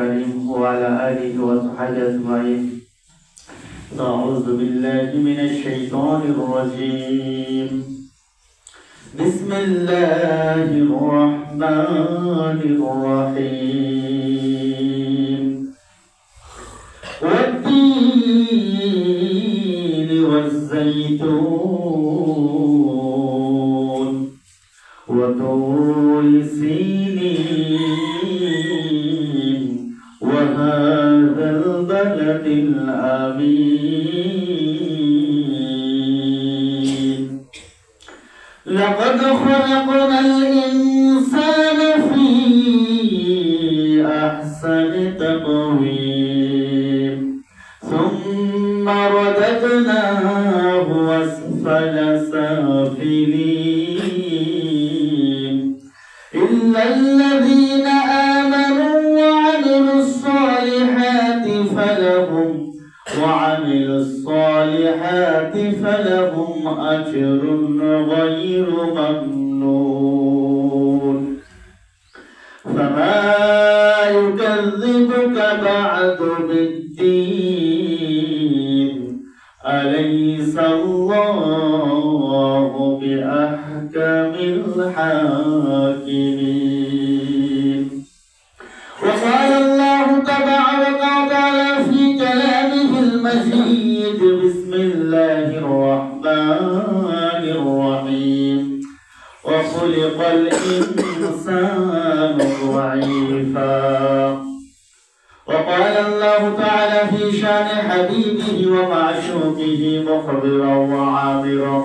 الكريم وعلى آله وصحبه أجمعين. أعوذ بالله من الشيطان الرجيم. بسم الله الرحمن الرحيم. والتين والزيتون وطور سينين وهذا البلد الأمين. لقد خلقنا الإنسان في أحسن تقويم ثم رددناه أسفل سافلين إلا الذين آمنوا وعملوا الصالحات فلهم أجر غير ممنون. فما يكذبك بعد بالدين أليس الله بأحكم الحاكمين. وقال الله تبارك وتعالى في كلامه المجيد بسم الله الرحمن الرحيم. وخلق الإنسان ضعيفا. وقال الله تعالى في شان حبيبه ومعشوقه مخبرا وعامرا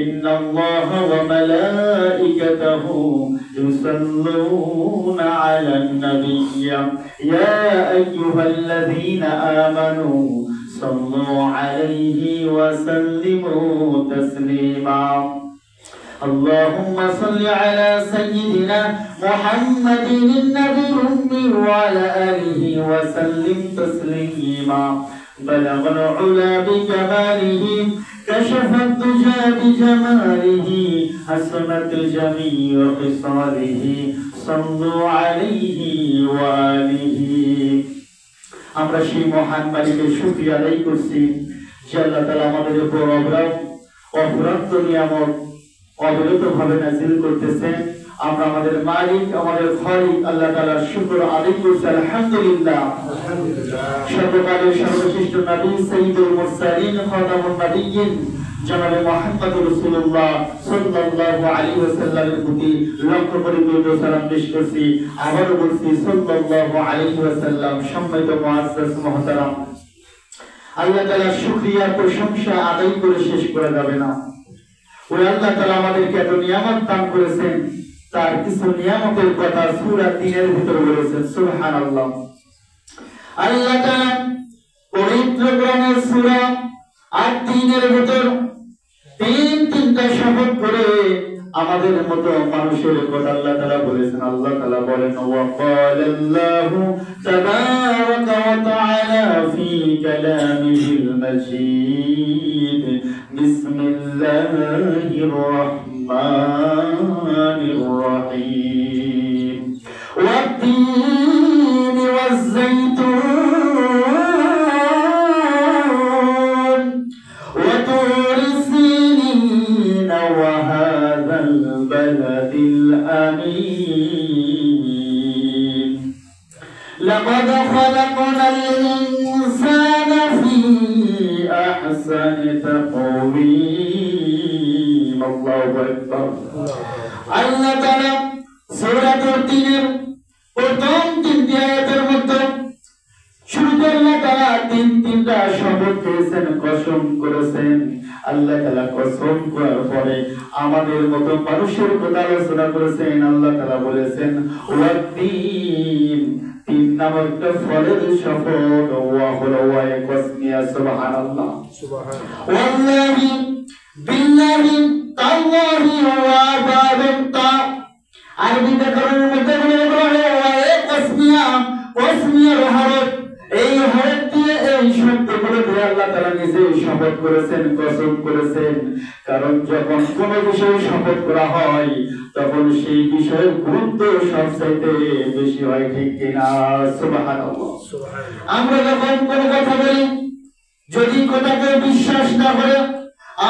إن الله وملائكته يصلون على النبي يا أيها الذين آمنوا صلوا عليه وسلموا تسليما. اللهم صل على سيدنا محمد النبي الأمي وعلى آله وسلم تسليما. بلغ العلا بكماله كشف الدجى بجماله حسنت جميع خصاله صلوا عليه وآله. আমরা সেই মহান মালিকের শুকরিয়া আদায় করছি যে আল্লাহ তাআলা আমাদের উপর অফুরন্ত নিয়ামত অবিরতভাবে নাযিল করতেছেন। আমরা আমাদের মালিক আমাদের খালিক আল্লাহ তাআলার শুকর আদায় করছি আলহামদুলিল্লাহ। সর্বকালের সর্বশ্রেষ্ঠ নবী সাইয়্যিদুল মুরসালিন খাতামুন নবিয়্যিন জনাব মুহাম্মদ রাসূলুল্লাহ সাল্লাল্লাহু আলাইহি ওয়াসাল্লামের প্রতি লক্ষ কোটি সালাম পেশ করছি। আবারও বলছি সাল্লাল্লাহু আলাইহি ওয়াসাল্লাম। সম্মানিত মুআজ্জাজ মুহতারাম, আল্লাহ তাআলার শুকরিয়া প্রশংসা আদায় করে শেষ করা যাবে না। ওই আল্লাহ তাআলা আমাদেরকে এত নিয়ামত দান করেছেন, তার কিছু নিয়ামতের কথা সূরা ৩ এর ভিতরে বলেছেন। সুবহানাল্লাহ। আল্লাহ তাআলা পবিত্র কোরআনের সূরা ৩ এর ভিতর তিনটা শপথ করে আমাদের মতো মানুষের কথা আল্লাহ তাআলা বলেছেন। আল্লাহ তাআলা বলেন ওয়া ক্বালাল্লাহু তাবারাকা ওয়া তাআলা ফি কালামিহিল মাজিদ বিসমিল্লাহির রাহমানির রহিম ওয়াত-তিন ওয়াজ-যাইতুন ওয়া তুরি সিনিন ওয়া হাযাল বালাদিল আমিন। লাকাদ খালাকনাল ইনসানা ফি আহসানি তাকওয়িম। আল্লাহু আকবার। আল্লাহ তাআলা সূরা ৩ এর প্রথম ৩টি আয়াতের মধ্যে শুরুতে আল্লাহ তাআলা তিনটা শপথ করেছেন, কসম করেছেন। আল্লাহ তাআলা কসম করার পরে আমাদের মতো মানুষের কথা আলোচনা করেছেন। আল্লাহ তাআলা বলেছেন ওয়াত-তিন, তিন নামক ফলের শপথ। ওয়া হলো ওয়া কসমিয়া। সুবহানাল্লাহ সুবহানাল্লাহ। ওয়াল্লাহি বিল্লাহি তাল্লাহি ওয়া বারাকা। আরবি ব্যাকরণের মধ্যে বলা হয় ওয়া কসমিয়া, কসমিয়ার হরফ। এই হরফ দিয়ে এই শব্দগুলো দিয়ে আল্লাহ তাআলা নিজে শপথ করেছেন, কসম করেছেন। করেছেন, কারণ যখন কোন বিষয়ে শপথ করা হয় তখন সেই বিষয়ের গুরুত্ব সবচাইতে বেশি হয়, ঠিক কিনা? সুবহানাল্লাহ। আমরা যখন কোনো কথা বলি, যদি কথাকে বিশ্বাস না করে,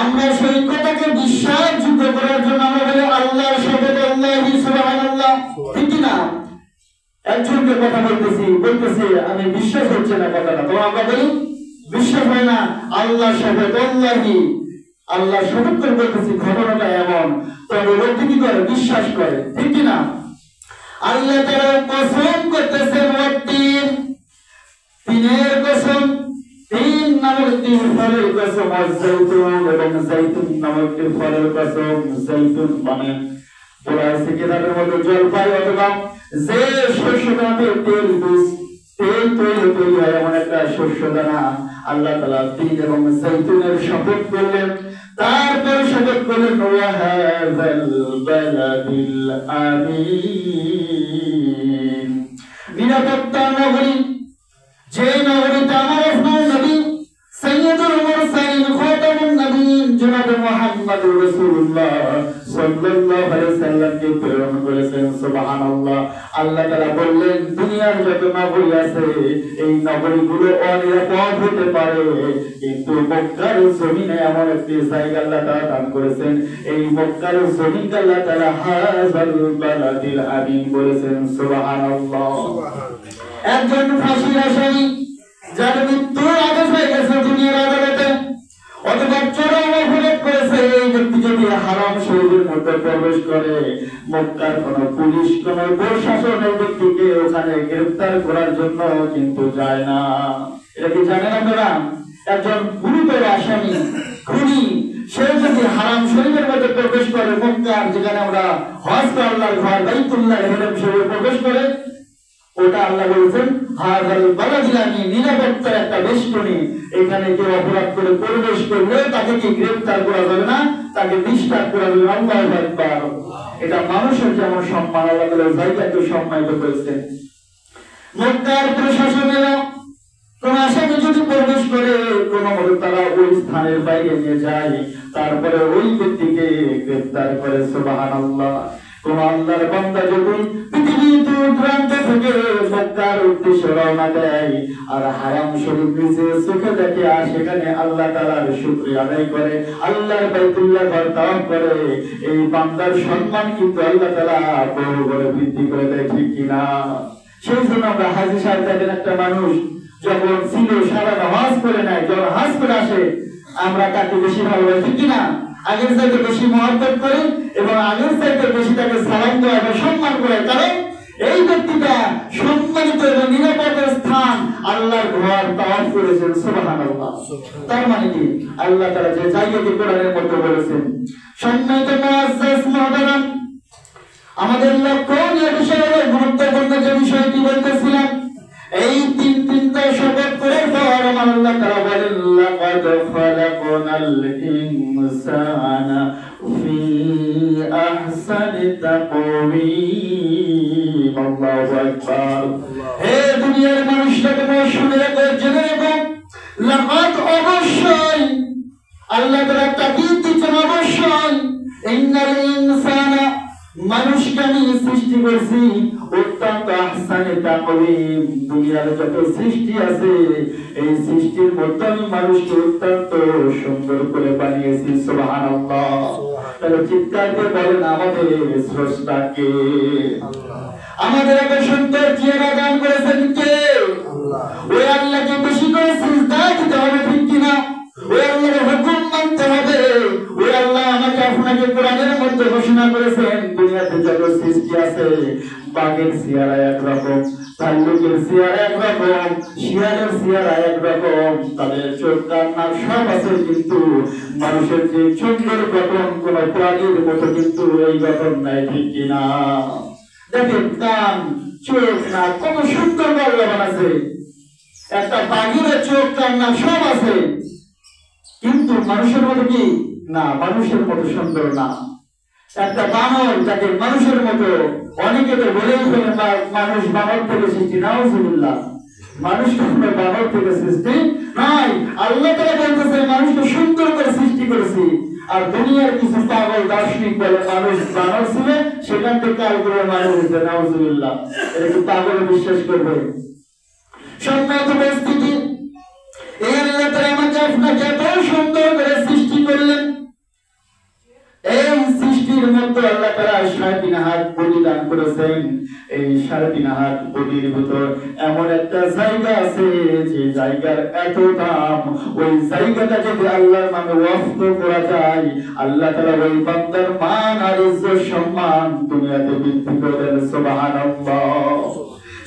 আমরা সেই কথাকে বিশ্বাসযোগ্য করার জন্য আমরা বলি আল্লাহর শপথ, আল্লাহি সুবহানাল্লাহ, ঠিক না? একজনকে কথা বলতেছে আমি বিশ্বাস হচ্ছে না কথাটা, তো আমরা বলি বিশ্বাস হয় না, আল্লাহ শপথ, আল্লাহি, আল্লাহ শপথ করে বলতেছি ঘটনাটা এমন, তবে লোকটি কি করে? বিশ্বাস করে, ঠিক না? আল্লাহ তাআলা কসম করতেছেন ওয়াতিন, তিনের কসম, তিন নামের তিন ফলের কসম, আর জাইতুন এবং জাইতুন নামক তিন ফলের কসম। জাইতুন মানে বলা আছে কিতাবের মধ্যে জলপাই অথবা যে শস্যদানাতে তেল তৈরি হয় এমন একটা শস্যদানা, আল্লাহ তাআলা তিন এবং জাইতুনের শপথ করলেন। তারপরে শপথ করলেন ওয়া হাযাল বালাদিল আমিন, নিরাপত্তা নগরী, যে নগরীতে আমার আপনার নবী সাইয়্যিদুল মুরসালিন খাতামুন নবীন জনাব মুহাম্মদুর রাসূলুল্লাহ সাল্লাল্লাহু আলাইহি সাল্লামকে প্রেরণ করেছেন। সুবহানাল্লাহ। আল্লাহ তাআলা বললেন দুনিয়ার যত নগরী আছে এই নগরীগুলো অনিরাপদ হতে পারে, কিন্তু মক্কার জমিনে এমন একটি জায়গা আল্লাহ তাআলা দান করেছেন, এই মক্কার জমিনকে আল্লাহ তাআলা হাযাল বালাদিল আমিন বলেছেন। সুবহানাল্লাহ। একজন ফাঁসির আসামি যার মৃত্যুর আদেশ হয়ে গেছে দুনিয়ার আদালতে, অথবা চরম অপরাধ করেছে, এই ব্যক্তি যদি হারাম শরীফের মধ্যে প্রবেশ করে, মক্কার কোন পুলিশ, কোন প্রশাসন এই ব্যক্তিকে ওখানে গ্রেফতার করার জন্য কিন্তু যায় না। এটা কি জানেন আপনারা? একজন গুরুতর আসামি, খুনি, সে যদি হারাম শরীফের মধ্যে প্রবেশ করে, মক্কার যেখানে আমরা হজ করে আল্লাহর ঘর বাইতুল্লাহ হারাম শরীফে প্রবেশ করে, ওটা আল্লাহ বলেছেন হাযাল বালাদিল আমিন, নিরাপত্তার একটা বেষ্টনী, এখানে কেউ অপরাধ করে প্রবেশ করলে তাকে কি গ্রেফতার করা যাবে না, তাকে ডিস্টার্ব করা যাবে না। আল্লাহু আকবার। এটা মানুষের যেমন সম্মান, আল্লাহ তাআলা জায়গাকে সম্মানিত করেছেন। মক্কার প্রশাসনেরা কোন আসামি যদি প্রবেশ করে, কোন মতে তারা ওই স্থানের বাইরে নিয়ে যায়, তারপরে ওই ব্যক্তিকে গ্রেফতার করে। সুবহানাল্লাহ। কোন আল্লাহর বান্দা যদি পৃথিবীর দূর দূরান্ত থেকে মক্কার উদ্দেশ্যে রওনা দেয় আর হারাম শরীফ নিচে চোখে দেখে আর সেখানে আল্লাহ তাআলার শুকরিয়া আদায় করে, আল্লাহর বাইতুল্লাহ ঘর তাওয়াফ করে, এই বান্দার সম্মান কিন্তু আল্লাহ তাআলা বহু করে বৃদ্ধি করে দেয়, ঠিক কিনা? সেই জন্য আমরা হাজী সাহেব দেখেন, একটা মানুষ যখন ছিল সারা হজ করে নেয়, যখন হজ করে আসে আমরা তাকে বেশি ভালোবাসি, ঠিক কিনা? আগের চাইতে বেশি মহব্বত করে এবং আগের চাইতে বেশি তাকে সালাম দেওয়া এবং সম্মান করে, কারণ এই ব্যক্তিটা সম্মানিত এবং নিরাপদ স্থান আল্লাহর ঘর তাওয়াফ করেছেন। সুবহানাল্লাহ। তার মানে কি আল্লাহ তাআলা যে জায়গাকে কোরআনের মধ্যে বলেছেন, সম্মানিত মুআজ্জাজ মুহতারাম, আমাদের লক্ষণীয় বিষয় হলো, গুরুত্বপূর্ণ যে বিষয়টি বলতেছিলাম, এই তিনটা শপথ করে পর আমার আল্লাহ তাআলা বলেন লাকাদ খালাকনাল ইনসানা ফি আহসানি তাকওয়িম। আল্লাহু আকবার। হে দুনিয়ার মানুষরা, তোমরা শুনে রাখো, জেনে রাখো, লাকাদ অবশ্যই, আল্লাহ তাআলা তাকিদ দিচ্ছেন অবশ্যই, ইন্নাল ইনসানা, মানুষকে আমি সৃষ্টি করেছি অত্যন্ত আহসানে তাকওয়িম। দুনিয়ার যত সৃষ্টি আছে এই সৃষ্টির মধ্যে আমি মানুষকে অত্যন্ত সুন্দর করে বানিয়েছি। সুবহানাল্লাহ। তাহলে চিৎকার দিয়ে বলেন আমাদের স্রষ্টাকে, আমাদের এত সুন্দর চেহারা দান করেছেন কে? আল্লাহ। ওই আল্লাহকে বেশি করে সিজদা দিতে হবে, ঠিক কিনা? ওই আল্লাহর হুকুম মানতে হবে। ওই আল্লাহ আমাকে আপনাকে কোরআনের মধ্যে ঘোষণা করেছেন দুনিয়াতে যত সৃষ্টি আছে, বাঘের চেহারা একরকম, ভাল্লুকের চেহারা একরকম, শিয়ালের চেহারা একরকম, তাদের চোখ কান নাক সব আছে, কিন্তু মানুষের যে সুন্দর গঠন কোন প্রাণীর মতো কিন্তু এই গঠন নাই, ঠিক কিনা? দেখেন কান, চোখ, নাক কত সুন্দর বানানো আছে, একটা বাঘের চোখ কান নাক সব আছে, কিন্তু মানুষের মতো কি না, মানুষের মতো সুন্দর না। একটা বানর যাকে মানুষের মতো, অনেকে তো বলেই ফেলেন মানুষ বানর থেকে সৃষ্টি, নাউজুবিল্লাহ, মানুষ কখনো বানর থেকে সৃষ্টি নয়। আল্লাহ তাআলা বলতেছে মানুষকে সুন্দর করে সৃষ্টি করেছি, আর দুনিয়ার কিছু পাগল দার্শনিক বলে মানুষ বানর ছিল, সেখান থেকে কাল করে মানুষ হয়েছে, নাউজুবিল্লাহ। এটা কি পাগল বিশ্বাস করবে? সম্মানিত উপস্থিতি, এই আল্লাহ তাআলা আমাকে আপনাকে এত সুন্দর করে সৃষ্টি করলেন। এই সৃষ্টির মধ্যে আল্লাহ তাআলা 3.5 হাত বডি দান করেছেন। এই 3.5 হাত বডির ভিতর এমন একটা জায়গা আছে যে জায়গার এত দাম, ওই জায়গাটা যদি আল্লাহর নামে ওয়াকফ করা যায়, আল্লাহ তাআলা ওই বান্দার মান আর ইজ্জত সম্মান দুনিয়াতে বৃদ্ধি করে দেন। সুবহানাল্লাহ।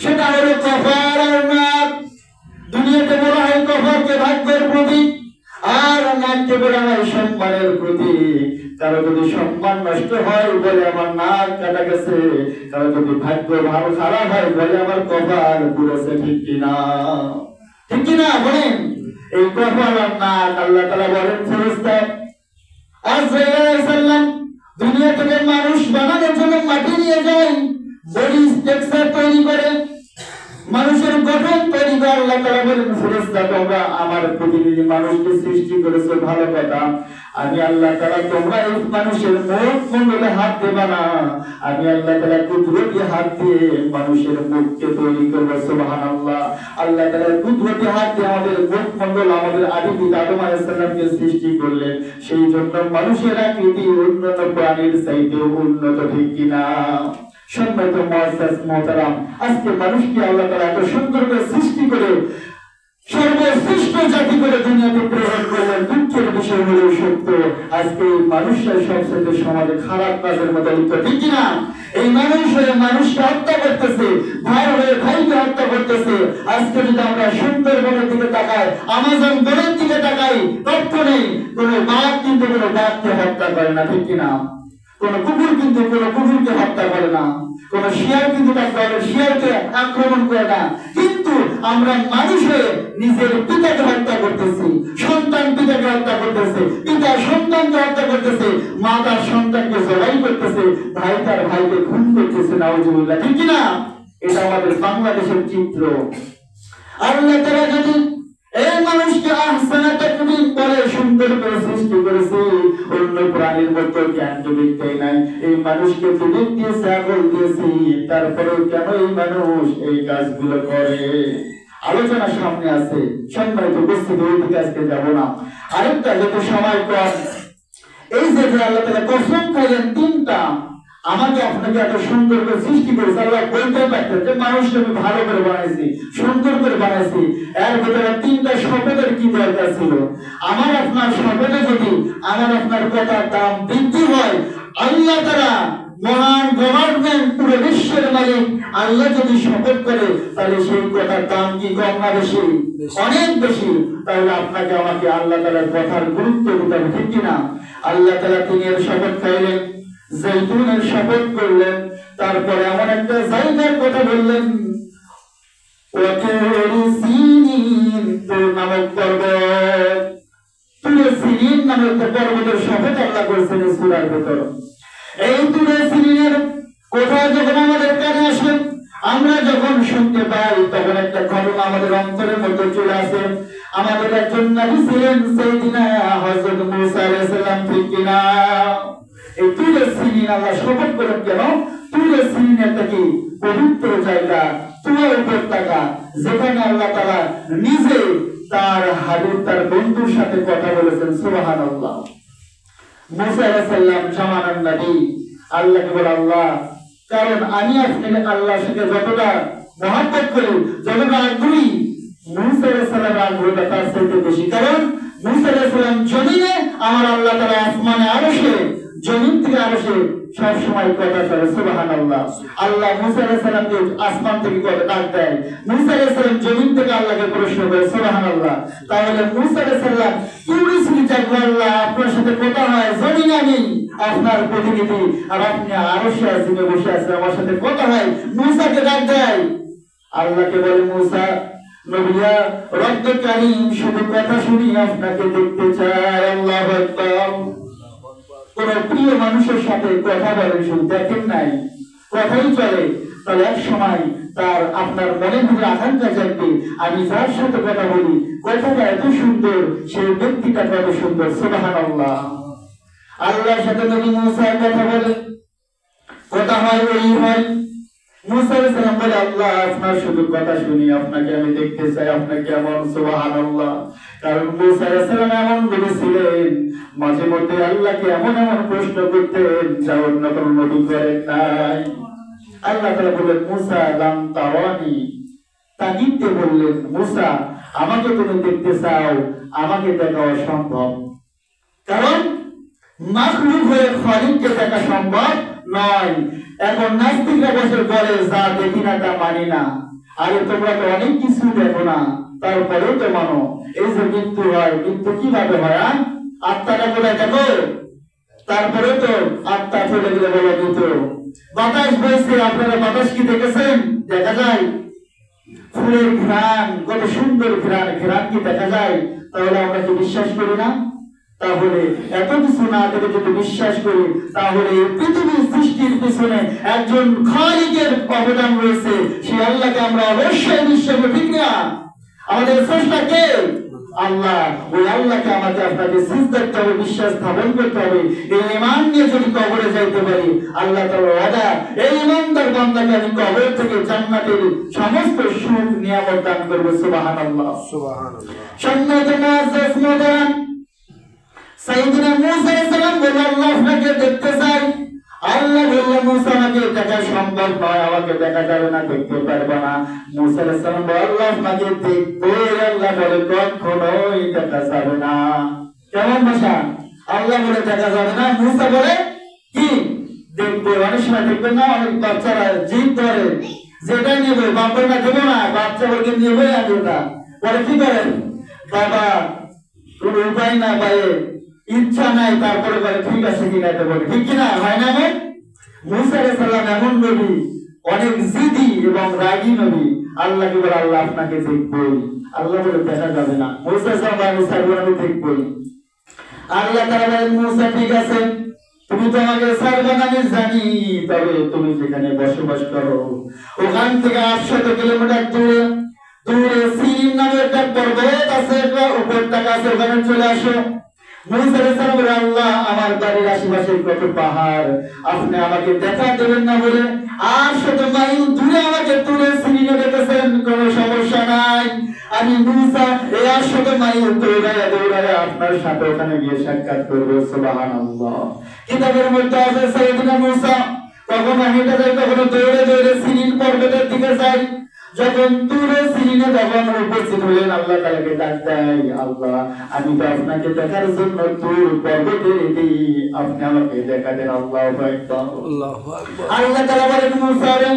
সেটা হলো কফার আর নাক। দুনিয়াতে বলা হয় কফারকে ভাগ্যের প্রতীক, আর নাককে বলা হয় সম্মানের প্রতীক। কারো যদি সম্মান নষ্ট হয় বলে আমার নাক কাটা গেছে, কারো যদি ভাগ্য ভালো খারাপ হয় বলে আমার কপাল পুড়েছে। ঠিক কিনা? ঠিক কিনা বলেন? এই কপাল আর নাক আল্লাহ তাআলা বলেন ফেরেশতা আজরাইল আলাইহিস সালাম দুনিয়া থেকে মানুষ বানানোর জন্য মাটি নিয়ে যায়, বডি স্ট্রাকচার তৈরি করে, মানুষের গঠন তৈরি করে। আল্লাহ তাআলা বলেন ফেরেশতা তোমরা আমার প্রতিনিধি মানুষকে সৃষ্টি করেছো, ভালো কথা। আমি আল্লাহ তাআলা তোমরা এই মানুষের মুখ মণ্ডলে হাত দেবা না, আমি আল্লাহ তাআলা কুদরতি হাত দিয়ে মানুষের মুখকে তৈরি করব। সুবহানাল্লাহ। আল্লাহ তাআলা কুদরতি হাত দিয়ে আমাদের মুখ মণ্ডল, আমাদের আদি পিতা আদম আলাইহিস সালামকে সৃষ্টি করলেন। সেই জন্য মানুষের আকৃতি উন্নত প্রাণীর চাইতে উন্নত। ঠিক কিনা? সম্মানিত মুআজ্জাজ মুহতারাম, আজকে মানুষকে আল্লাহ তাআলা এত সুন্দর করে সৃষ্টি করে সর্বশ্রেষ্ঠ জাতি করে দুনিয়াতে প্রেরণ করলেন। দুঃখের বিষয় হলো সত্য, আজকে মানুষরা সবচেয়ে সমাজে খারাপ কাজের মধ্যে লিপ্ত। ঠিক কিনা? এই মানুষ হয়ে মানুষকে হত্যা করতেছে, ভাই হয়ে ভাইকে হত্যা করতেছে। আজকে যদি আমরা সুন্দরবনের দিকে তাকাই, আমাজন বনের দিকে তাকাই, তথ্য নেই কোনো বাঘ কিন্তু কোনো বাঘকে হত্যা করে না। ঠিক কিনা? কোন কুকুর কিন্তু কোন কুকুরকে হত্যা করে না, কোন শিয়াল কিন্তু তার দলের শিয়ালকে আক্রমণ করে না। কিন্তু আমরা মানুষ হয়ে নিজের পিতাকে হত্যা করতেছি, সন্তান পিতাকে হত্যা করতেছে, পিতা সন্তানকে হত্যা করতেছে, মা তার সন্তানকে জবাই করতেছে, ভাই তার ভাইকে খুন করতেছে। নাউজুবিল্লাহ। ঠিক কিনা? এটা আমাদের বাংলাদেশের চিত্র। আল্লাহ তাআলা যদি এই মানুষকে আহসানা তাকবীর বলে সুন্দর করে সৃষ্টি করেছে, অন্য প্রাণীর মতো জ্ঞান বিবেক নাই, এই মানুষকে বিবেক দিয়েছে, আকল দিয়েছে, তারপরেও কেন এই মানুষ এই কাজগুলো করে? আলোচনা সামনে আছে, সম্মানিত উপস্থিতি, ওই দিকে আজকে যাব না। আরেকটা যেহেতু সময় কম, এই যে আল্লাহ তাআলা কসম খাইলেন তিনটা, আমাকে আপনাকে এত সুন্দর করে সৃষ্টি করেছে। আল্লাহ বলতে পারতেন যে মানুষকে আমি ভালো করে বানাইছি, সুন্দর করে বানাইছি, এর ভিতরে তিনটা শপথের কি দরকার ছিল? আমার আপনার শপথে যদি আমার আপনার কথার দাম বৃদ্ধি হয়, আল্লাহ তাআলা মহান গভর্নমেন্ট পুরো বিশ্বের মালিক আল্লাহ যদি শপথ করে, তাহলে সেই কথার দাম কি কম না বেশি? অনেক বেশি। তাহলে আপনাকে আমাকে আল্লাহ তাআলার কথার গুরুত্ব দিতে হবে। ঠিক কিনা? আল্লাহ তাআলা তিনের শপথ খাইলেন, জৈতুনের শপথ করলেন, তারপরে এমন একটা জায়গার কথা বললেন, নামক পর্বত, তুরে সিনিন নামক পর্বতের শপথ আল্লাহ করেছেন এই সূরার ভিতর। এই তুরে সিনিনের কথা যখন আমাদের কানে আসে, আমরা যখন শুনতে পাই, তখন একটা ঘটনা আমাদের অন্তরের মধ্যে চলে আসে। আমাদের একজন নবী ছিলেন সাইয়্যিদিনা হযরত মূসা আলাইহিস সালাম। ঠিক কিনা? এই তুরে সিনিন আল্লাহ শপথ করেন কেন? তুরে সিনিন একটা কি পবিত্র জায়গা, তুরে উপত্যকা, যেখানে আল্লাহ তাআলা নিজে তার হাবিব তার বন্ধুর সাথে কথা বলেছেন। সুবহানাল্লাহ। মূসা আলাইহিস সালাম জামানার নবী, আল্লাহকে বলে আল্লাহ, কারণ আমি আপনাকে আল্লাহর সাথে যতটা মহব্বত করি, যতটা আগ্রহী, মূসা আলাইহিস সালামের আগ্রহটা তার চাইতে বেশি। কারণ মূসা আলাইহিস সালাম জমিনে, আমার আল্লাহ তাআলা আসমানে আরশে, জমিন থেকে আরশে সব সময় কথা চলে। সুবহানাল্লাহ। আল্লাহ মূসা আলাইহিস সালামকে আসমান থেকে কথা ডাক দেয়, মূসা আলাইহিস সালাম জমিন থেকে আল্লাহকে প্রশ্ন করে। সুবহানাল্লাহ। তাহলে মূসা আলাইহিস সালাম তুরে সিনি চাইলো, আল্লাহ আপনার সাথে কথা হয়, জমিনে আমি আপনার প্রতিনিধি, আর আপনি আরশে আসিনে বসে আছেন, আমার সাথে কথা হয়। মূসাকে ডাক দেয়, আল্লাহকে বলে মূসা নবিয়া রব্বুল কারীম শুধু কথা শুনি আপনাকে দেখতে চাই। আল্লাহু আকবার। কোন প্রিয় মানুষের সাথে কথা বলেন, শুধু দেখেন নাই, কথাই চলে, তাহলে এক সময় তার আপনার মনের ভিতরে আকাঙ্ক্ষা জাগবে, আমি যার সাথে কথা বলি কথাটা এত সুন্দর, সেই ব্যক্তিটা কত সুন্দর। সুবহানাল্লাহ। আল্লাহর সাথে নবী মুসা কথা বলে, কথা হয়, ওই হয়। মুসা আলাইহিস সালাম বলে, আল্লাহ আপনার শুধু কথা শুনি, আপনাকে আমি দেখতে চাই, আপনাকে কেমন। সুবহানাল্লাহ। কারণ মুসা আলাইহিস সালাম এমন নবী ছিলেন, মাঝে মধ্যে আল্লাহকে এমন এমন প্রশ্ন করতেন যা অন্য কোনো নবী করেন নাই। আল্লাহ তাআলা বললেন, মুসা লাম তারানি, তাকিদে বললেন, মুসা আমাকে তুমি দেখতে চাও, আমাকে দেখা অসম্ভব। কারণ মাখলুক হয়ে খালিককে দেখা সম্ভব নয়। এখন নাস্তিকরা বসে বলে, যা দেখি না তা মানি না। আরে তোমরা তো অনেক কিছু দেখো না, তারপরেও তো মানো। এই যে মৃত্যু হয়, মৃত্যু কিভাবে হয়? আত্মাটা কোথায় দেখো, তারপরে তো আত্মা চলে গেলে বলো মৃত। বাতাস বইছে, আপনারা বাতাস কি দেখেছেন? দেখা যায়। ফুলের ঘ্রাণ, কত সুন্দর ঘ্রাণ, ঘ্রাণ কি দেখা যায়? তাহলে আমরা কি বিশ্বাস করি না? তাহলে এত কিছু না দেখে যদি বিশ্বাস করি, তাহলে পৃথিবীর সৃষ্টির পিছনে একজন খালিকের অবদান রয়েছে, সেই আল্লাহকে আমরা অবশ্যই বিশ্বাস করি, ঠিক না? আমাদের স্রষ্টা কে? আল্লাহ। ওই আল্লাহকে আমাকে আপনাকে সিজদা করতে হবে, বিশ্বাস স্থাপন করতে হবে। এই ঈমান নিয়ে যদি কবরে যাইতে পারি, আল্লাহ তাআলা ওয়াদা, এই ঈমানদার বান্দাকে আমি কবর থেকে জান্নাতের সমস্ত সুখ নিয়ামত দান করব। সুবহানাল্লাহ, সুবহানাল্লাহ। সম্মানিত মুআজ্জাজ মুহতারাম, সাইয়েদনা মুসা আলাইহিস সালাম বললেন, আল্লাহ আপনাকে দেখতে চাই। আল্লাহ বললেন, মুসা আমাকে দেখা সম্ভব নয়, আমাকে দেখা যাবে না, দেখতে পারবে না। মুসা আলাইহিস সালাম বললেন, আল্লাহ আপনাকে দেখবে। আল্লাহ বলে, কখনোই দেখা যাবে না। কেমন ভাষা? আল্লাহ বলে দেখা যাবে না, মুসা বলে কি দেখবে। অনেক সময় দেখবেন না, অনেক বাচ্চারা জিদ ধরে, যেটা নেবে বাপের না দেবো না, বাচ্চা বলকে নেবে আমি ওটা বলে, কি করেন বাবা, কোনো উপায় না পায়ে, ইচ্ছা নাই, তারপরে বলে ঠিক আছে কিনা, এটা বলে, ঠিক কিনা? হয় না? মুসা আলাইহিস সালাম এমন নবী, অনেক জিদি এবং রাগী নবী। আল্লাহকে বলে, আল্লাহ আপনাকে দেখবই। আল্লাহ বলে দেখা যাবে না। মুসা আলাইহিস সালাম আমি দেখবই। আল্লাহ তাআলা বলেন, মুসা ঠিক আছে, তুমি তো আমাকে ছাড়বে না আমি জানি, তবে তুমি যেখানে বসবাস করো ওখান থেকে 800 কিলোমিটার দূরে সিরিন নামে একটা পর্বত আছে, একটা উপত্যকা আছে, ওখানে চলে আসো। মুসা আলাইহিস সালাম বলে, আল্লাহ আমার বাড়ির আশেপাশে কত পাহাড়, আপনি আমাকে দেখা দেবেন না বলে 800 মাইল দূরে আমাকে দূরে সিরিনে রেখেছেন, কোনো সমস্যা নাই। আমি মুসা এই 800 মাইল দৌড়ায় আপনার সাথে ওখানে গিয়ে সাক্ষাৎ করবো। সুবহানাল্লাহ। কিতাবের মধ্যে আছে, সাইয়েদনা মুসা কখনো হেঁটে যায়, কখনো দৌড়ে সিরিন পর্বতের দিকে যায়। যখন দূরে সিরিনে যখন উপস্থিত হলেন, আল্লাহ তাআলাকে ডাক দেয়, আল্লাহ আমি তো আপনাকে দেখার জন্য দূর পর্বতে এটি, আপনি আমাকে দেখা দেন। আল্লাহু আকবার, আল্লাহু আকবার। আল্লাহ তাআলা বলেন, মুসা রে,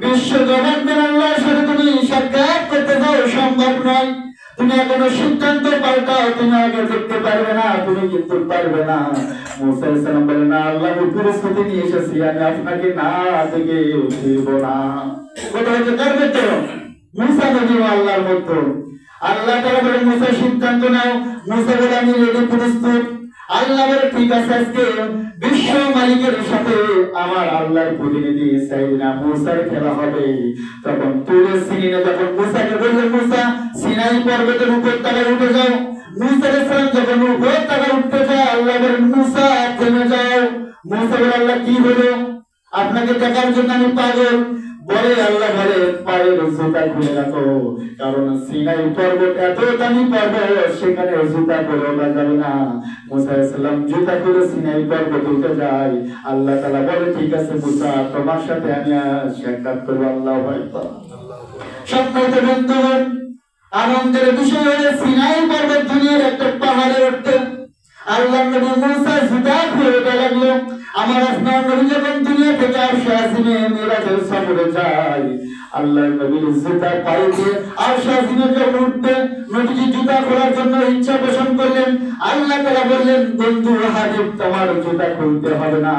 বিশ্ব জগতের আল্লাহর সাথে তুমি সাক্ষাৎ করতে যাও, সম্ভব নয়। তুমি এখনো সিদ্ধান্ত পাল্টাও, তুমি আগে দেখতে পারবে না, তুমি কিন্তু পারবে না। মুসা আলাইহিস সালাম বলেন, না আল্লাহ প্রস্তুতি নিয়ে এসেছি, আমি আপনাকে না দেখে উঠব না। কথা হচ্ছে কার মধ্যে? মুসা নবী ও আল্লাহর মধ্যে। আল্লাহ তাআলা বলেন, মুসা সিদ্ধান্ত নাও। মুসা বলে, আমি রেডি, প্রস্তুত। আল্লাহ বলে, ঠিক আছে, আজকে বিশ্ব মালিকের সাথে আমার আল্লাহর প্রতিনিধি সাইয়েদনা মুসার খেলা হবে। তখন তুরে সিরিনে যখন মুসাকে বললেন, মুসা সিনাই পর্বতের উপত্যকায় উঠে যাও। মুসা আলাইহিস সালাম যখন উপত্যকায় উঠতে যায়, আল্লাহ বলেন, মুসা থেমে যাও। মুসা বলে, আল্লাহ কি হলো? আপনাকে দেখার জন্য আমি পাগল। বলে আল্লাহ বলে, পায়ের জুতা খুলে রাখো, কারণ সিনাই পর্বত এত দামি পর্বত, সেখানে জুতা পরে ওঠা যাবে না। মুসা আলাইহিস সালাম জুতা খুলে সিনাই পর্বত উঠে যায়। আল্লাহ তাআলা বলে, ঠিক আছে মুসা, তোমার সাথে আমি সাক্ষাৎ করব। আল্লাহু আকবার। সম্মানিত বন্ধুগণ, আনন্দের বিষয় হলো সিনাই পর্বত দুনিয়ার একটা পাহাড়ে উঠতে আল্লাহ নবী মুসা জুতা খুলে উঠে লাগলো। আমার আপনার নবী যখন দুনিয়া থেকে আরশে আজিমে মিরাজের সফরে যায়, আল্লাহর নবীর জুতা পায়ে দিয়ে আরশে আজিমে যখন উঠতে নবীজি জুতা খোলার জন্য ইচ্ছা পোষণ করলেন। আল্লাহ তাআলা বললেন, বন্ধু হাবিব, তোমার জুতা খুলতে হবে না,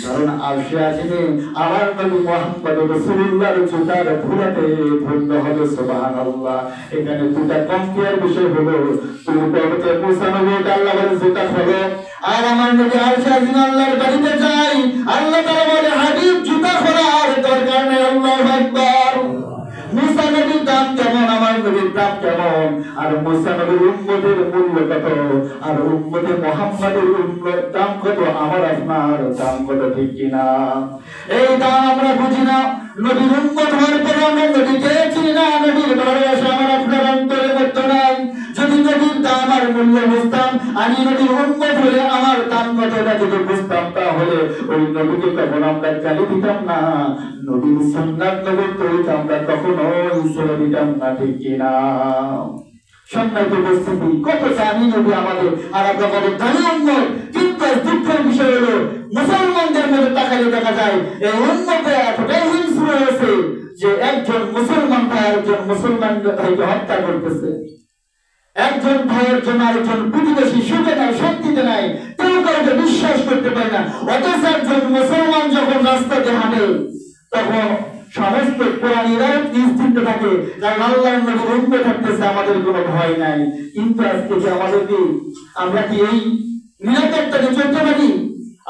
কারণ আরশে আজিমে আমার নবী মুহাম্মদ রাসূলুল্লাহর জুতার ধুলাতে ধন্য হবে। সুবহানাল্লাহ। এখানে দুটা কম্পেয়ার বিষয় হলো, তুমি পর্বতে পৌঁছানো হবে, আল্লাহ বলে জুতা খোলো, আর আমার নবী আরশে আজিমে আল্লাহর বাড়িতে যায়, আল্লাহ তাআলা বলে, হাবিব জুতা খোলার দরকার নেই। আল্লাহু আকবার। মুসা নবী দাম কেমন, আমার নবীর দাম কেমন, আর মুসা নবীর উম্মতের মূল্য কত, আর উম্মতে মুহাম্মাদের দাম কত, আমার আপনার দাম কত, ঠিক কিনা? এই দাম আমরা বুঝি না। নবীর উম্মত হওয়ার পরে আমরা নবীকে চিনি না, নবীর ভালোবাসা আমার আপনার অন্তরের মধ্যে নাই। যদি নবীর দাম আর মূল্য বুঝতাম, আমি নবীর উম্মত হলে আমার দাম কতটা যদি বুঝতাম, তাহলে ওই নবীকে কখনো আমরা গালি দিতাম না, নবীর সুন্নাত নবীর তরিকা আমরা কখনোই ছেড়ে দিতাম না, ঠিক কিনা? সম্মানিত উপস্থিতি, কত দামি নবী আমাদের, আর আমরা কত দামি উম্মত। কিন্তু দুঃখের বিষয় হলো মুসলমানদের মধ্যে তাকালে দেখা যায় এই উম্মতে এতটাই হিংস্র হয়েছে যে একজন মুসলমান ভাই আরেকজন মুসলমান ভাইকে হত্যা করতেছে। একজন ভাইয়ের জন্য আরেকজন প্রতিবেশী সুখে নাই, শান্তিতে নাই, কেউ কাউকে বিশ্বাস করতে পারে না। অথচ একজন মুসলমান যখন রাস্তাতে হাঁটে তখন সমস্ত প্রাণীরা নিশ্চিন্ত থাকে, কারণ আল্লাহর নবীর উম্মত থাকতেছে, আমাদের কোনো ভয় নাই। কিন্তু আজকে যে আমাদেরকে, আমরা কি এই নিরাপত্তাকে চলতে পারি?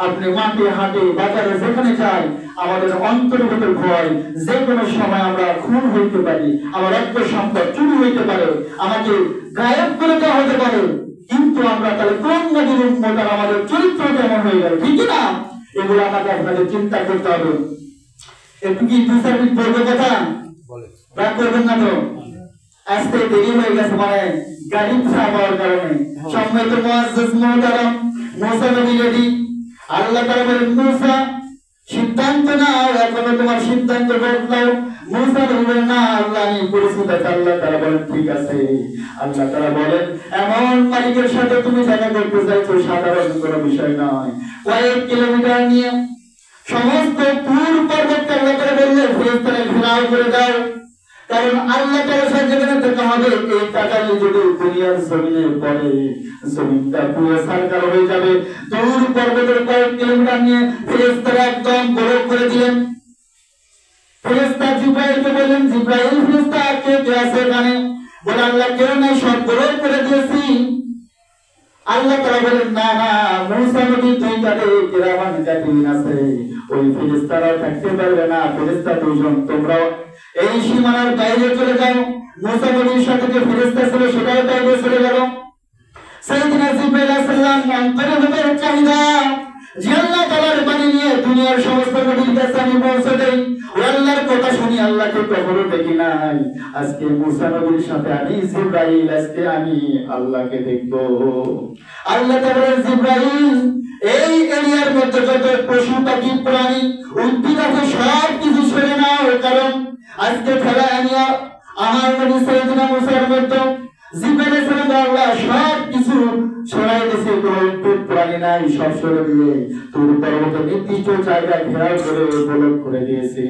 আপনি মাঠে হাটে বাজারে যেখানে যাই, আমাদের অন্তরের ভিতর ভয়, যে কোনো সময় আমরা খুন হইতে পারি, আমার রক্ত সম্পদ চুরি হইতে পারে, আমাকে গায়েব করে দেওয়া হতে পারে। কিন্তু আমরা তাহলে কোন নবীর উম্মত আর আমাদের চরিত্র কেমন হয়ে গেল, ঠিক না? এগুলো আমাকে আপনাদের চিন্তা করতে হবে। একটু কি দুই চার মিনিট বলবো কথা, রাগ করবেন না তো? আজকে দেরি হয়ে গেছে, মানে গাড়ি ছাড়ার কারণে। সম্মানিত মুআজ্জিজ মুহতারাম, মুসা নবী রেডি। আল্লাহ তাআলা বলেন, মুসা সিদ্ধান্ত নাও, এখনো তোমার সিদ্ধান্ত বদলাও। মুসা বলেন, না আল্লাহ আমি পরিচিত আছি। আল্লাহ তাআলা বলেন, ঠিক আছে। আল্লাহ তাআলা বলেন, এমন মালিকের সাথে তুমি দেখা করতে চাইছো, সাধারণ কোনো বিষয় নয়। কয়েক কিলোমিটার নিয়ে সমস্ত তুর পর্বতকে আল্লাহ তাআলা বললেন, ফেরেশতারা ঘেরাও করে দাও, কারণ আল্লাহ তাআলার সাথে যেখানে দেখা হবে, এই টাকালি যদি দুনিয়ার জমিনে পড়ে, জমিনটা পুরো সারকার হয়ে যাবে। তুর পর্বতের কয়েক কিলোমিটার নিয়ে ফেরেশতারা একদম বরফ করে দিলেন। ফেরেশতা জিবরাইলকে বললেন, জিবরাইল ফেরেশতা কে আছে এখানে? বলে, আল্লাহ কেউ নাই, সব বরফ করে দিয়েছি। আল্লাহ তাআলা বলেন, না না, মুসা নবী দুই কাঁধে কিরামান কাতিবিন আছে, ওই ফেরেশতারা থাকতে পারবে না। ফেরেশতা দুইজন, তোমরাও এই সীমানার বাইরে চলে যাও। মুসা নবীর সাথে যে ফেরেশতা ছিল সেটাও বাইরে চলে গেল। সাইয়েদনা জিবরাইল আলাইহিস সালাম অন্তরে ভেতর চাহিদা যে আল্লাহ তাআলার বাণী নিয়ে দুনিয়ার সমস্ত নবীর কাছে আমি পৌঁছে দেই। ওই আল্লাহর কথা শুনি আল্লাহকে কখনো দেখি নাই। আজকে মুসা নবীর সাথে আমি জিবরাইল, আজকে আমি আল্লাহকে দেখব। আল্লাহ তাআলা জিবরাইল, এই এরিয়ার মধ্যে যত পশু পাখি প্রাণী উদ্ভিদ আছে সব কিছু সরে নাও, কারণ আজকে খেলা আনিয়া আমার নবী সাইয়েদনা মুসার মধ্যে জিবরাইল আলাইহিস সালাম আল্লাহ সব কিছু সরাই দিয়েছে, কোনো উদ্ভিদ প্রাণী নাই, সব সরে দিয়ে তুর পর্বতের নির্দিষ্ট জায়গা ঘেরাও করে বলক করে দিয়েছে।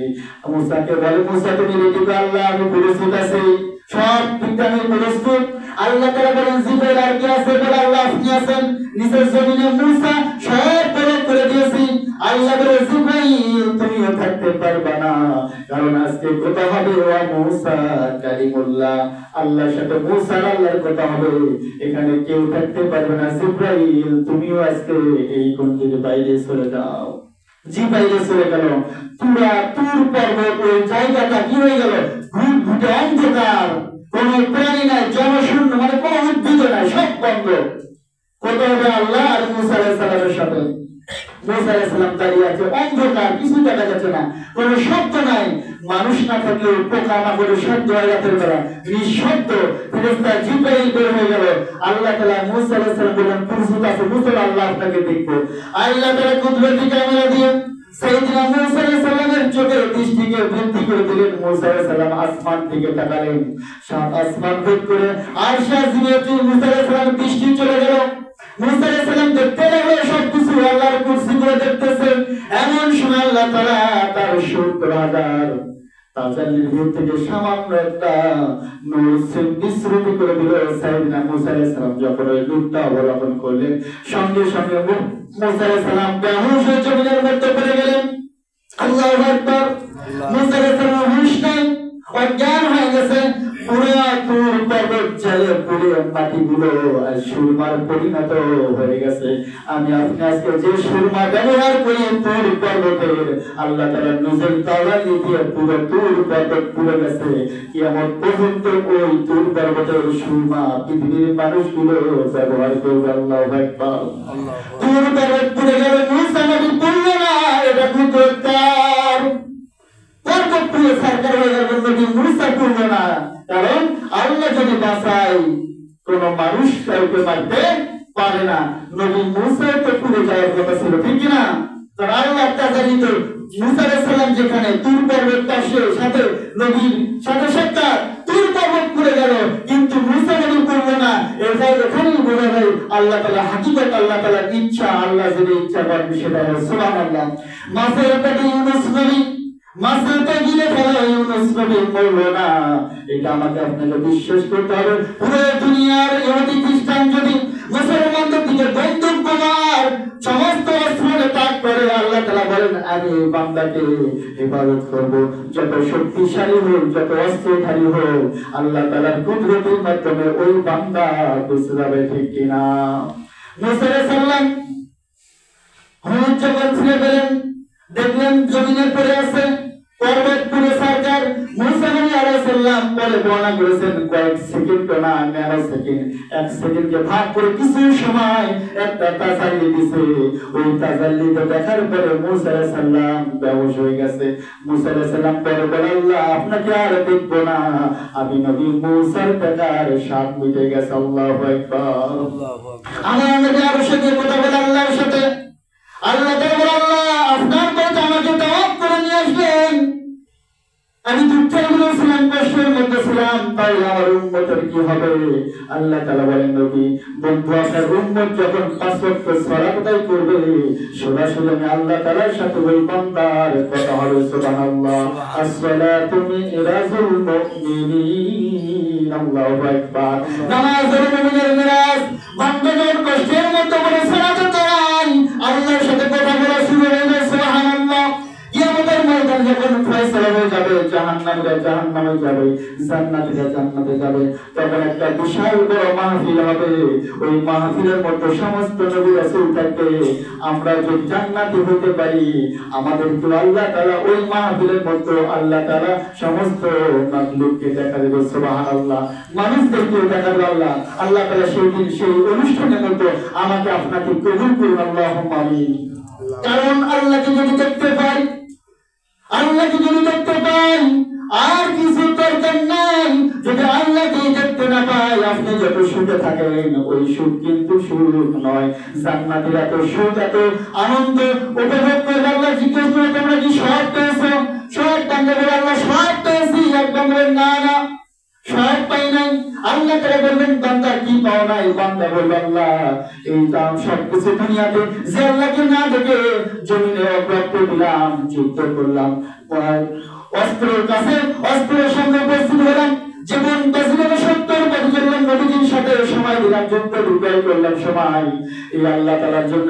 মুসাকে বলে, মুসা তুমি রেডি কর, আল্লাহ আমি প্রস্তুত আছি, সব বিজ্ঞানী প্রস্তুত। আল্লাহ তাআলা বলেন, জিবরাইল আর কি আছে? বলে, আল্লাহ আপনি আছেন নিচের জমিনে, মুসা সব বলক করে দিয়েছি। আল্লাহ বলে, জিবরাইল তুমিও থাকতে পারবে না, কারণ আজকে কথা হবে ওয়া মুসা কালিমুল্লাহ, আল্লাহর সাথে মুসার আল্লাহর কথা হবে, এখানে কেউ থাকতে পারবে না। জিবরাইল তুমিও আজকে এই গণ্ডির বাইরে চলে যাও। জিবরাইল চলে গেল। পুরা তুর পর্বত ওই জায়গাটা কি হয়ে গেল? ঘুটঘুটে অন্ধকার, কোনো প্রাণী নাই, জনশূন্য, মানে কোনো উদ্ভিদ নাই, সব বন্ধ। কথা হবে আল্লাহ আর মুসা আলাইহিস সালামের সাথে। মুসা আলাইহিস সালাম দাঁড়িয়ে আছে, অন্ধকার, কিছু দেখা যাচ্ছে না, কোনো শব্দ নাই। মানুষ না থাকলেও পোকা মাকড়ের শব্দ হয় রাতের বেলা, নিঃশব্দ। ফেরেশতা জিবরাইল বের হয়ে গেল। আল্লাহ তাআলা মুসা আলাইহিস সালাম বললেন, প্রস্তুত আছে মুসা, আল্লাহ আপনাকে দেখবো। আল্লাহ তাআলা কুদরতি ক্যামেরা দিয়ে সাইয়েদনা মুসা আলাইহিস সালামের চোখের দৃষ্টিকে বৃদ্ধি করে দিলেন। মুসা আলাইহিস সালাম আসমান দিকে তাকালেন, সাত আসমান ভেদ করে আরশ আজিমে মুসা আলাইহিস সালামের দৃষ্টি চলে গেল। মুসা আলাইহিস সালাম দেখতে লাগলো সবকিছু আল্লাহর কুরসি করে দেখতেছেন। এমন সময় আল্লাহ তাআলা তার 70,000 তাজাল্লির ভিতর থেকে সামান্য একটা নূর বিস্মৃতি করে দিল। সাইয়েদনা মুসা আলাইহিস সালাম যখন ওই নূরটা অবলোকন করলেন, সঙ্গে সঙ্গে মুসা আলাইহিস সালাম বেহুশ হয়ে জমিনের মধ্যে পড়ে গেলেন। আল্লাহু আকবার। মুসা আলাইহিস সালাম হুঁশ নাই, অজ্ঞান হয়ে গেছে। পুরো তুর পর্বত জলে পুড়ে মাটিগুলো সুরমার পরিণত হয়ে গেছে। আমি আপনি আজকে যে সুরমা ব্যবহার করি তুর পর্বতের, আল্লাহ তাআলা নিজের তাওয়ালি দিয়ে পুরো তুর পর্বত পুড়ে গেছে। কিয়ামত পর্যন্ত ওই তুর পর্বতের সুরমা পৃথিবীর মানুষগুলো ব্যবহার করবে। আল্লাহু আকবার। তুর পর্বত পুড়ে গেল, মুসা নবী পড়ল না, এটা কুদরতার। পর্বত পুড়ে সরকার হয়ে গেল, নবী মুসা পড়ল না। কারণ আল্লাহ যদি বাঁচায়, কোন মানুষ কাউকে মারতে পারে না। নবী মুসা তো পুড়ে যাওয়ার কথা ছিল, ঠিক কিনা? কারণ আল্লাহ তাজালিত মুসা আলাইহিস সালাম যেখানে তুর পর্বত পাশে সাথে নবীর সাথে সাক্ষাৎ, তুর পর্বত পুড়ে গেল, কিন্তু মুসা নবী পড়ল না। এখানেই বোঝা যায় আল্লাহ তাআলা হাকিকত, আল্লাহ তাআলার ইচ্ছা, আল্লাহ যদি ইচ্ছা করেন সেটা হয়। সুবহানাল্লাহ। মাছের পেটে ইউনূস নবী, মাছের পেটে গিলে ফেলা ইউনূস নবী পড়ল না। এটা আমাকে আপনাকে বিশ্বাস করতে হবে। পুরো দুনিয়ার ইহুদি খ্রিস্টান যদি মুসলমানদের দিকে বন্দুক বোমার সমস্ত অস্ত্র ত্যাগ করে, আল্লাহ তাআলা বলেন আমি বান্দাকে ইবাদত করব। যত শক্তিশালী হোক, যত অস্ত্রধারী হোক, আল্লাহ তাআলার কুদরতের মাধ্যমে ওই বান্দা বেঁচে যাবে, ঠিক কিনা? মুসা আলাইহিস সালাম হুজুর যখন ছিঁড়ে পেলেন, দেখলেন জমিনের পড়ে আছে, পর্বত পুড়ে সরকার। মুসা নবী আলাইহিস সালাম বলে বর্ণনা করেছেন কয়েক সেকেন্ড না, ন্যানো সেকেন্ড, এক সেকেন্ডকে ভাগ করে কিছু সময় একটা তাজাল্লি দিছে। ওই তাজাল্লিতে দেখার পরে মুসা আলাইহিস সালাম বেহুশ হয়ে গেছে। মুসা আলাইহিস সালাম পরে বলে আল্লাহ আপনাকে আর দেখবো না, আমি নবী মুসার দেখার স্বাদ মিটে গেছে। আল্লাহু আকবার। আমার নবী আরো সাথে কথা বলে আল্লাহর সাথে, আল্লাহ তাআলা আল্লাহ আপনার কথা আমাকে তাওয়াব করে নিয়ে আসলেন। আমি দুঃখের মধ্যে ছিলাম, কষ্টের মধ্যে ছিলাম, তাই আমার উম্মতের কি হবে? আল্লাহ তাআলা বলেন নবী বন্ধু, আপনার উম্মত যখন 5 ওয়াক্ত সালাত আদায় করবে, সরাসরি আমি আল্লাহ তাআলার সাথে ওই বান্দার কথা হবে। সুবহানাল্লাহ। আসসালাতু মিরাজুল মুমিনিন। আল্লাহু আকবার। নামাজ হলো মুমিনের মিরাজ। বান্দা যখন কষ্টের মধ্যে পড়ে সালাত আদায়, আল্লাহর সাথে কথা বলা শুরু হয়ে যায়। সুবহানাল্লাহ। কিয়ামতের ময়দান যখন ফয়সালা হয়ে যাবে, জাহান্নামীরা জাহান্নামে যাবে, জান্নাতীরা জান্নাতে যাবে, তখন একটা বিশাল বড় মাহফিল হবে। ওই মাহফিলের মধ্যে সমস্ত নবী রাসূল থাকবে। আমরা যদি জান্নাতি হতে পারি, আমাদেরকে আল্লাহ তাআলা ওই মাহফিলের মধ্যে আল্লাহ তাআলা সমস্ত মাখলুককে দেখা দেবে। সুবহানাল্লাহ। মানুষদেরকে দেখা দেবে আল্লাহ। আল্লাহ তাআলা সেই দিন সেই অনুষ্ঠানের মধ্যে আমাকে আপনাকে কবুল করুন। আল্লাহুম্মা আমিন। কারণ আল্লাহকে যদি দেখতে পাই, আল্লাহকে যদি দেখতে পাই, আর কিছু দরকার নাই। যদি আল্লাহকে দেখতে না পাই, আপনি যত সুখে থাকেন ওই সুখ কিন্তু সুখ নয়। জান্নাতীরা তো সুখ, এত আনন্দ উপভোগ করে আল্লাহ জিজ্ঞেস করে তোমরা কি সব পেয়েছো? সব বান্দা বলে আল্লাহ সব পেয়েছি। একদম না না, সব পাই নাই। আল্লাহ তাআলা বলবেন বান্দা কি পাও নাই? বান্দা বলবে আল্লাহ এই দাম সবকিছু দুনিয়াতে যে আল্লাহকে না দেখে জমিনে অগ্রত দিলাম, যুদ্ধ করলাম, অস্ত্রের কাছে অস্ত্রের সঙ্গে উপস্থিত হলাম, জীবন বাঁচিয়ে 70 বছর নবীজির সাথে সময় দিলাম, যুদ্ধ বিজয় করলাম সময়। এই আল্লাহ তাআলার জন্য